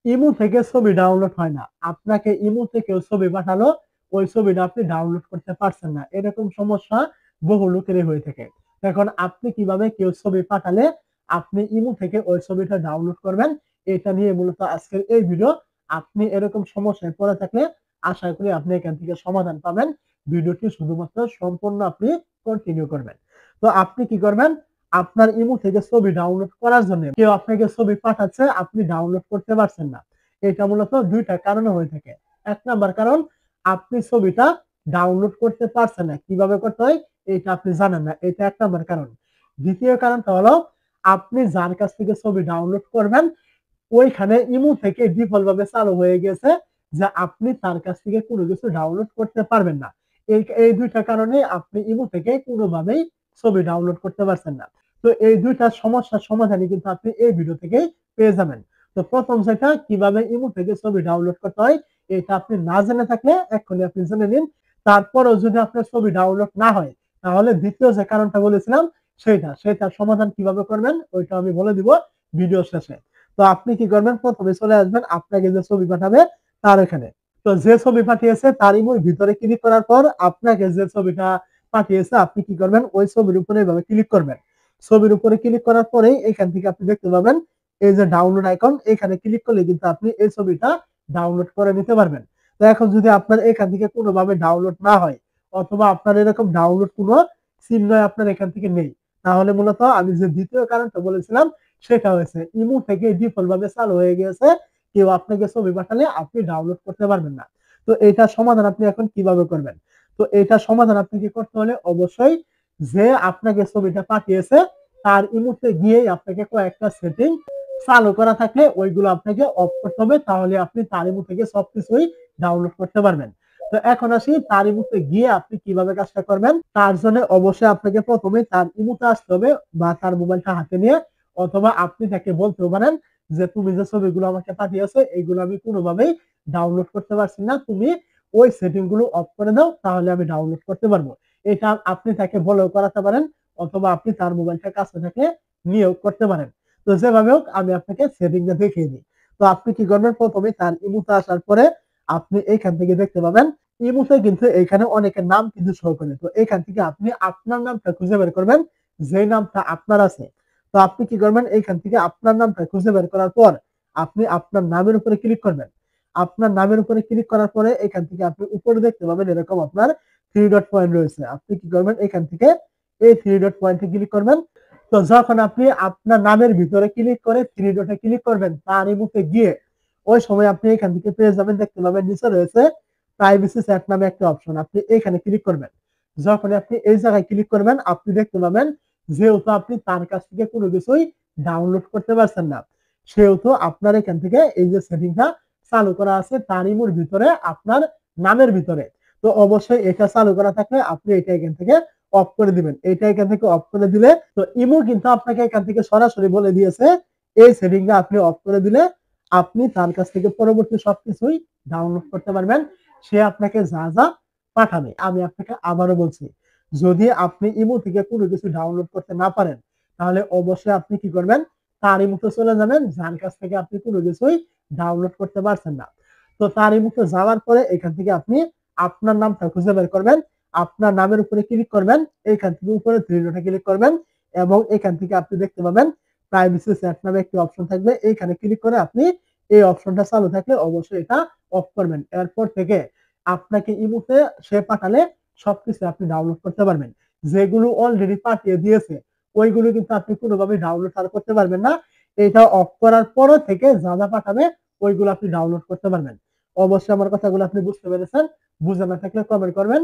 Imo থেকে ছবি download হয় না। আপনাকে ইমোতে কেউ ছবি পাঠালো, ওই ছবিটা আপনি ডাউনলোড করতে পারছেন না। এরকম সমস্যা বহু লোকেরই হয়ে থাকে। এখন আপনি কিভাবে কেউ ছবি পাঠালে আপনি ইমো থেকে ওই ছবিটা ডাউনলোড করবেন, এটা নিয়ে মূলত আজকের এই ভিডিও। আপনি এরকম সমস্যায় পড়ে থাকলে আশা করি আপনি এখান থেকে সমাধান পাবেন। ভিডিওটি শুধুমাত্র সম্পূর্ণ আপনি কন্টিনিউ করবেন। তো আপনি কি করবেন? আপনার ইমো থেকে ছবি ডাউনলোড করার জন্য কেউ আপনাকে ছবি পাঠাচ্ছে, আপনি ডাউনলোড করতে পারছেন না। এটা মূলত ২ টা কারণে হয়ে থাকে। ১ নাম্বার কারণ, আপনি ছবিটা ডাউনলোড করতে পারছেন না। কিভাবে করতে হয় এটা আপনি জানেন না। এটা ১ নাম্বার কারণ। ২য় কারণটা হলো, আপনি যার কাছ থেকে ছবি ডাউনলোড করবেন ওইখানে ইমো থেকে ডিফল্ট ভাবে চালু হয়ে গেছে যে আপনি তার কাছ থেকে কোনো কিছু ডাউনলোড করতে পারবেন না। এই ২ টা কারণে আপনি ইমো থেকে কোনোভাবেই ছবি ডাউনলোড করতে পারছেন না। তো এই ২ টা সমস্যার সমাধানই কিন্তু আপনি এই ভিডিও থেকেই পেয়ে যাবেন। তো ১ম যেটা, কিভাবে ইমো থেকে ছবি ডাউনলোড করতে হয় এটা আপনি না জেনে থাকলে এক্ষুনি আপনি জেনে নিন। তারপরেও যদি আপনার ছবি ডাউনলোড না হয় তাহলে ২য় যে কারণটা বলেছিলাম সেটার সমাধান কিভাবে করবেন ওইটা আমি বলে দিব ভিডিও শেষে। তো আপনি কি করবেন? ১ম এ চলে আসবেন আপনাকে যে ছবি পাঠাবে তার এখানে। তো যে ছবি পাঠিয়েছে তার ইমোর ভিতরে ক্লিক করার পর আপনাকে যে ছবিটা পাঠিয়েছে আপনি কি করবেন? ওই ছবির উপরে এভাবে ক্লিক করবেন। ছবির উপরে ক্লিক করার পরেই এখান থেকে আপনি দেখতে পাবেন এই যে ডাউনলোড আইকন, এখানে ক্লিক করলে কিন্তু আপনি এই ছবিটা ডাউনলোড করে নিতে পারবেন। তো এখন যদি আপনার এখান থেকে কোনোভাবে ডাউনলোড না হয় অথবা আপনার এরকম ডাউনলোড কোনো চিহ্নই আপনার এখান থেকে নেই, তাহলে মূলত আমি যে ২য় কারণটা বলেছিলাম সেটা হয়েছে ইমো থেকে ডিফল্ট ভাবে চালু হয়ে গিয়েছে। কেউ আপনাকে ছবি পাঠালে আপনি ডাউনলোড করতে পারবেন না। তো এটার সমাধান আপনি এখন কিভাবে করবেন? তো এটার সমাধান আপনাকে করতে হলে অবশ্যই যে আপনাকে ছবিটা পাঠিয়েছে তার ইমোতে গিয়েই আপনাকে কয়েকটা সেটিং চালু করা থাকলে ওইগুলো আপনাকে অফ করতে হবে, তাহলে আপনি তার ইমো থেকে সবকিছুই ডাউনলোড করতে পারবেন। তো এখন আসি তার ইমোতে গিয়ে আপনি কিভাবে কাজটা করবেন। তার জন্য অবশ্যই আপনাকে ১ম এ তার ইমোতে আসতে হবে বা তার মোবাইলটা হাতে নিয়ে, অথবা আপনি তাকে বলতেও পারেন যে তুমি যে ছবিগুলো আমাকে পাঠিয়েছো এইগুলো আমি কোনোভাবেই ডাউনলোড করতে পারছি না। তুমি ওই সেটিং গুলো অফ করে দাও, তাহলে আমি ডাউনলোড করতে পারবো। এটা আপনি তাকে বলেও করাতে পারেন অথবা আপনি তার মোবাইলটা কাছে থাকলে নিয়েও করতে পারেন। তো যেভাবে হোক আমি আপনাকে সেটিংটা দেখিয়ে দিই। তো আপনি কি করবেন? ১ম এ তার ইমোতে আসার পরে আপনি এইখান থেকে দেখতে পাবেন ইমোতে কিন্তু এখানে অনেকের নাম কিন্তু শো করে। তো এখান থেকে আপনি আপনার নামটা খুঁজে বের করবেন, যে নামটা আপনার আছে। তো আপনি কি করবেন? এইখান থেকে আপনার নামটা খুঁজে বের করার পর আপনি আপনার নামের উপরে ক্লিক করবেন। আপনার নামের উপরে ক্লিক করার পরে এখান থেকে আপনি উপরে দেখতে পাবেন এরকম আপনার 3 ডট পয়েন্ট রয়েছে। আপনি কি করবেন? এখান থেকে এই 3 ডট পয়েন্টে ক্লিক করবেন। তো যখন আপনি আপনার নামের ভিতরে ক্লিক করে 3 ডটে ক্লিক করবেন তার ইমোতে গিয়ে ওই সময় আপনি এখান থেকে পেয়ে যাবেন, দেখতে পাবেন নিচে রয়েছে প্রাইভেসি সেট নামে একটা অপশন। আপনি এখানে ক্লিক করবেন। যখন আপনি এই জায়গায় ক্লিক করবেন আপনি দেখতে পাবেন যেহেতু আপনি তার কাছ থেকে কোনো কিছুই ডাউনলোড করতে পারছেন না, সেহেতু আপনার এখান থেকে এই যে সেটিংটা চালু করা আছে তার ইমোর ভিতরে আপনার নামের ভিতরে। তো অবশ্যই এটা চালু করা থাকলে আপনি এটা এখান থেকে অফ করে দিবেন। এটা এখান থেকে অফ করে দিলে তো ইমো কিন্তু আপনাকে এখান থেকে সরাসরি বলে দিয়েছে এই সেটিংটা আপনি অফ করে দিলে আপনি তার কাছ থেকে পরবর্তী সবকিছুই ডাউনলোড করতে পারবেন। সে আপনাকে যা যা পাঠাবে। আমি আপনাকে আবারও বলছি, যদি আপনি ইমো থেকে কোনো কিছু ডাউনলোড করতে না পারেন তাহলে অবশ্যই আপনি কি করবেন? তার ইমোতে চলে যাবেন যার কাছ থেকে আপনি কোনো কিছুই ডাউনলোড করতে পারছেন না। তো তার ইমোতে যাওয়ার পরে এখান থেকে আপনি আপনার নামটা খুঁজে বের করবেন। আপনার নামের উপরে ক্লিক করবেন। এইখান থেকে উপরে 3 ডটে ক্লিক করবেন এবং এখান থেকে আপনি দেখতে পাবেন প্রাইভেসি সেট নামে একটি অপশন থাকবে। এইখানে ক্লিক করে আপনি এই অপশনটা চালু থাকলে অবশ্যই এটা অফ করবেন। এরপর থেকে আপনাকে ইমোতে সে পাঠালে সবকিছু আপনি ডাউনলোড করতে পারবেন। যেগুলো অলরেডি পাঠিয়ে দিয়েছে ওইগুলো কিন্তু আপনি কোনোভাবেই ডাউনলোড আর করতে পারবেন না। এটা অফ করার পরও থেকে যা যা পাঠাবে ওইগুলো আপনি ডাউনলোড করতে পারবেন। অবশ্যই আমার কথাগুলো আপনি বুঝতে পেরেছেন। বুঝে না থাকলে কমেন্ট করবেন।